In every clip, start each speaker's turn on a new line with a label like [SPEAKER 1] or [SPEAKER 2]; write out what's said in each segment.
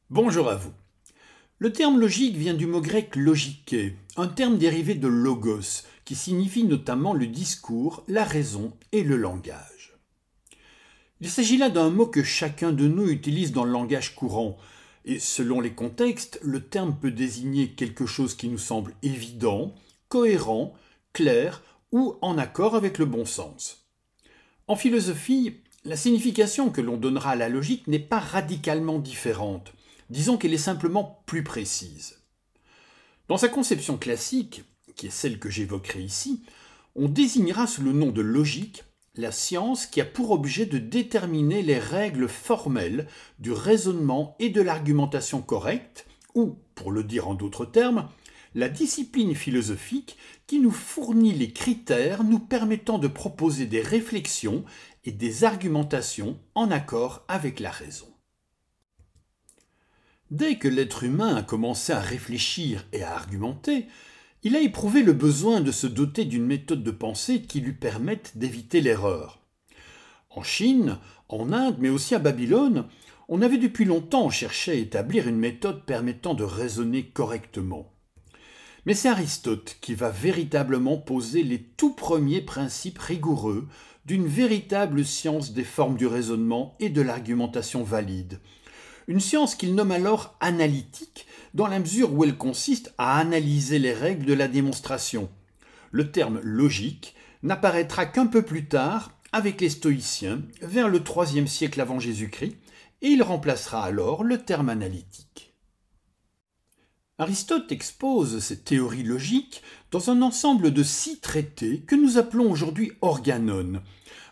[SPEAKER 1] Bonjour à vous. Le terme logique vient du mot grec logiké, un terme dérivé de logos, qui signifie notamment le discours, la raison et le langage. Il s'agit là d'un mot que chacun de nous utilise dans le langage courant, et selon les contextes, le terme peut désigner quelque chose qui nous semble évident, cohérent, clair ou en accord avec le bon sens. En philosophie, la signification que l'on donnera à la logique n'est pas radicalement différente. Disons qu'elle est simplement plus précise. Dans sa conception classique, qui est celle que j'évoquerai ici, on désignera sous le nom de logique la science qui a pour objet de déterminer les règles formelles du raisonnement et de l'argumentation correcte, ou, pour le dire en d'autres termes, la discipline philosophique qui nous fournit les critères nous permettant de proposer des réflexions et des argumentations en accord avec la raison. Dès que l'être humain a commencé à réfléchir et à argumenter, il a éprouvé le besoin de se doter d'une méthode de pensée qui lui permette d'éviter l'erreur. En Chine, en Inde, mais aussi à Babylone, on avait depuis longtemps cherché à établir une méthode permettant de raisonner correctement. Mais c'est Aristote qui va véritablement poser les tout premiers principes rigoureux d'une véritable science des formes du raisonnement et de l'argumentation valide. Une science qu'il nomme alors analytique, dans la mesure où elle consiste à analyser les règles de la démonstration. Le terme logique n'apparaîtra qu'un peu plus tard avec les stoïciens, vers le IIIe siècle avant Jésus-Christ, et il remplacera alors le terme analytique. Aristote expose cette théorie logique dans un ensemble de 6 traités que nous appelons aujourd'hui organon,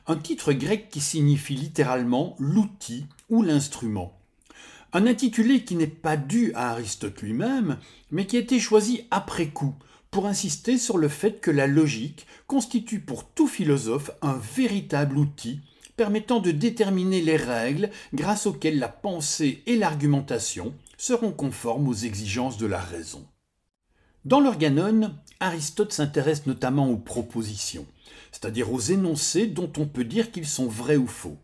[SPEAKER 1] un titre grec qui signifie littéralement l'outil ou l'instrument. Un intitulé qui n'est pas dû à Aristote lui-même, mais qui a été choisi après coup, pour insister sur le fait que la logique constitue pour tout philosophe un véritable outil permettant de déterminer les règles grâce auxquelles la pensée et l'argumentation seront conformes aux exigences de la raison. Dans l'Organon, Aristote s'intéresse notamment aux propositions, c'est-à-dire aux énoncés dont on peut dire qu'ils sont vrais ou faux.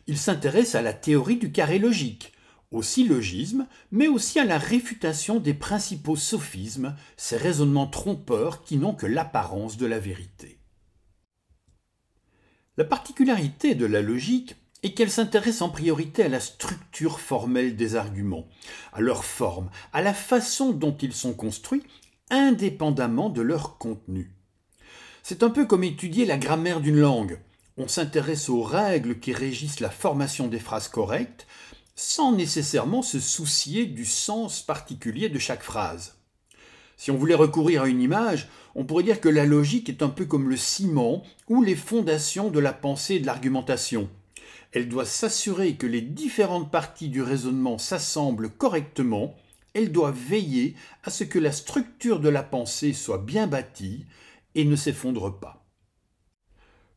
[SPEAKER 1] Il s'intéresse à la théorie du carré logique, au syllogisme, mais aussi à la réfutation des principaux sophismes, ces raisonnements trompeurs qui n'ont que l'apparence de la vérité. La particularité de la logique est qu'elle s'intéresse en priorité à la structure formelle des arguments, à leur forme, à la façon dont ils sont construits, indépendamment de leur contenu. C'est un peu comme étudier la grammaire d'une langue. On s'intéresse aux règles qui régissent la formation des phrases correctes, sans nécessairement se soucier du sens particulier de chaque phrase. Si on voulait recourir à une image, on pourrait dire que la logique est un peu comme le ciment ou les fondations de la pensée et de l'argumentation. Elle doit s'assurer que les différentes parties du raisonnement s'assemblent correctement, elle doit veiller à ce que la structure de la pensée soit bien bâtie et ne s'effondre pas.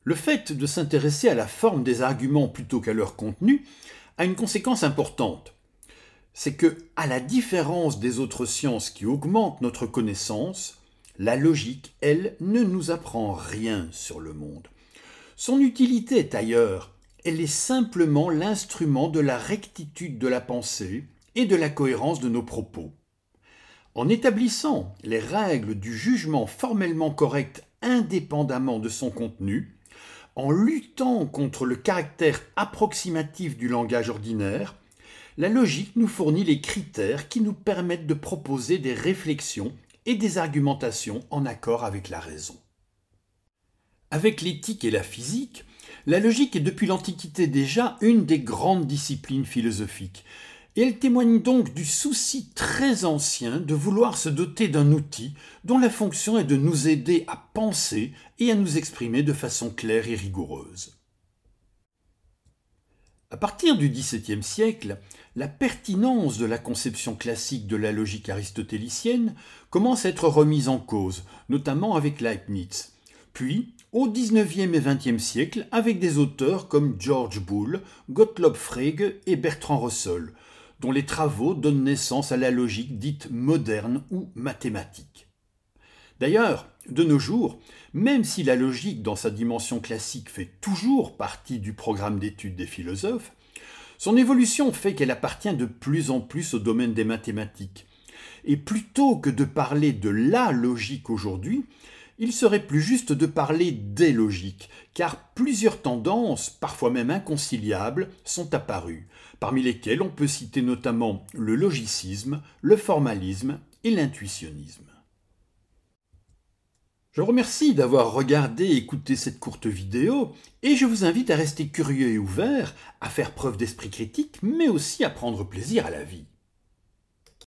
[SPEAKER 1] Le fait de s'intéresser à la forme des arguments plutôt qu'à leur contenu a une conséquence importante. C'est que, à la différence des autres sciences qui augmentent notre connaissance, la logique, elle, ne nous apprend rien sur le monde. Son utilité est ailleurs. Elle est simplement l'instrument de la rectitude de la pensée et de la cohérence de nos propos. En établissant les règles du jugement formellement correct indépendamment de son contenu, en luttant contre le caractère approximatif du langage ordinaire, la logique nous fournit les critères qui nous permettent de proposer des réflexions et des argumentations en accord avec la raison. Avec l'éthique et la physique, la logique est depuis l'Antiquité déjà une des grandes disciplines philosophiques, et elle témoigne donc du souci très ancien de vouloir se doter d'un outil dont la fonction est de nous aider à penser et à nous exprimer de façon claire et rigoureuse. À partir du XVIIe siècle, la pertinence de la conception classique de la logique aristotélicienne commence à être remise en cause, notamment avec Leibniz, puis au XIXe et XXe siècle avec des auteurs comme George Boole, Gottlob Frege et Bertrand Russell, dont les travaux donnent naissance à la logique dite moderne ou mathématique. D'ailleurs, de nos jours, même si la logique dans sa dimension classique fait toujours partie du programme d'études des philosophes, Son évolution fait qu'elle appartient de plus en plus au domaine des mathématiques. Et plutôt que de parler de la logique aujourd'hui, il serait plus juste de parler des logiques, car plusieurs tendances, parfois même inconciliables, sont apparues, parmi lesquelles on peut citer notamment le logicisme, le formalisme et l'intuitionnisme. Je vous remercie d'avoir regardé et écouté cette courte vidéo, et je vous invite à rester curieux et ouvert, à faire preuve d'esprit critique, mais aussi à prendre plaisir à la vie.